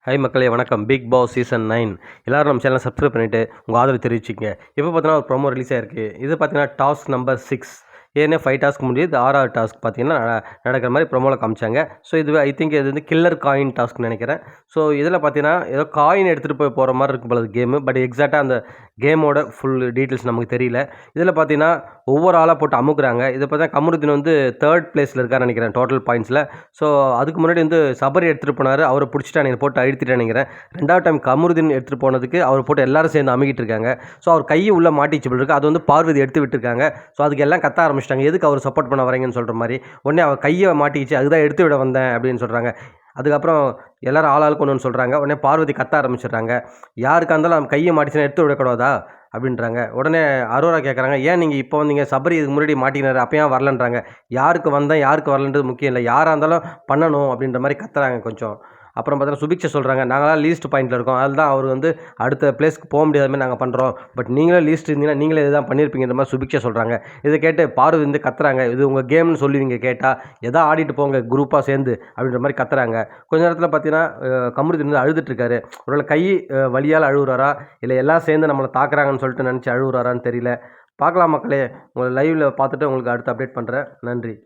Hi மக்களே வணக்கம். Big Boss season 9 எல்லாரும் நம்ம சேனலை சப்ஸ்கிரைப் பண்ணிவிட்டு உங்கள் ஆதரவு தெரிவிச்சிங்க. இப்போ பார்த்தீங்கன்னா ஒரு ப்ரோமோ ரிலீஸ் ஆயிருக்கு. இது பார்த்தீங்கன்னா டாஸ்க் நம்பர் 6 ஏன்னா 5 டாஸ்க் முடியுது. இது 6வது டாஸ்க் பார்த்தீங்கன்னா நடக்கிற மாதிரி ப்ரோமோவில் காமிச்சாங்க. ஸோ இது ஐ திங்க் இது வந்து கில்லர் காயின் டாஸ்க்னு நினைக்கிறேன். ஸோ இதில் பார்த்தீங்கன்னா ஏதோ காயின் எடுத்துகிட்டு போகிற மாதிரி இருக்கும் போல கேமு. பட் எக்ஸாக்டாக அந்த கேமோட ஃபுல் டீட்டெயில்ஸ் நமக்கு தெரியல. இதில் பார்த்தீங்கன்னா ஒவ்வொரு ஆளாக போட்டு அமுக்குறாங்க. இதை பார்த்தா கமருதீன் வந்து 3rd பிளேஸில் இருக்கான்னு நினைக்கிறேன் டோட்டல் பாயிண்ட்ஸில். ஸோ அதுக்கு முன்னாடி வந்து சபரி எடுத்துகிட்டு போனார். அவரை பிடிச்சிட்டானுங்க, போட்டு அழுத்திட்டு நினைக்கிறேன். 2வது டைம் கமருதீன் எடுத்துகிட்டு போனதுக்கு அவர் போட்டு எல்லாரும் சேர்ந்து அமுக்கிட்டு இருக்காங்க. ஸோ அவர் கையை உள்ளே மாட்டிச்சு போல இருக்கு. அது வந்து பார்வதி எடுத்து விட்டுருக்காங்க. ஸோ அதுக்கு எல்லாம் கத்த ஆரம்பிச்சிட்டாங்க, எதுக்கு அவர் சப்போர்ட் பண்ண வரீங்கன்னு சொல்கிற மாதிரி. உடனே அவர் கையை மாட்டிக்கிச்சு, அதுதான் எடுத்து விட வந்தேன் அப்படின்னு சொல்கிறாங்க. அதுக்கப்புறம் எல்லாரும் ஆளாளுக்கு ஒன்று சொல்கிறாங்க. உடனே பார்வதி கத்த ஆரம்பிச்சிடுறாங்க, யாருக்கா இருந்தாலும் நம்ம கையை மாட்டிச்சுன்னா எடுத்து விடக்கூடாதா அப்படின்றாங்க. உடனே அரோரா கேட்குறாங்க, ஏன் நீங்கள் இப்போ வந்தீங்க, சபரி இதுக்கு முன்னாடி மாட்டினார், அப்போ ஏன் வரலன்றாங்க. யாருக்கு வந்தேன் யாருக்கு வரலன்றது முக்கியம் இல்லை, யாராக இருந்தாலும் பண்ணணும் அப்படின்ற மாதிரி கத்துறாங்க கொஞ்சம். அப்புறம் பார்த்தீங்கன்னா சுபிக்ஷா சொல்கிறாங்க, நாங்களாம் லீஸ்ட் பாயிண்ட்டில் இருக்கோம், அதுதான் அவர் வந்து அடுத்த பிளேஸ்க்கு போக முடியாத மாதிரி நாங்கள் பண்ணுறோம். பட் நீங்களே லீஸ்ட் இருந்தீங்கன்னா நீங்களே இதுதான் பண்ணியிருப்பீங்கிற மாதிரி சுபிக்ஷா சொல்கிறாங்க. இதை கேட்டு பார்வதி வந்து கத்துறாங்க, இது உங்கள் கேம்னு சொல்லுவீங்க கேட்டால், எதா ஆடிட்டு போங்க குரூப்பாக சேர்ந்து அப்படின்ற மாதிரி கத்துறாங்க. கொஞ்ச நேரத்தில் பார்த்தீங்கன்னா கமருதீன் வந்து அழுதுட்டுருக்காரு. ஒருவேளை கை வலியால் அழுகுறாரா, இல்லை எல்லாம் சேர்ந்து நம்மளை தாக்குறாங்கன்னு சொல்லிட்டு நினச்சி அழுகுறாரான்னு தெரியல. பார்க்கலாம் மக்களே, உங்களை லைவில் பார்த்துட்டு உங்களுக்கு அடுத்து அப்டேட் பண்ணுறேன். நன்றி.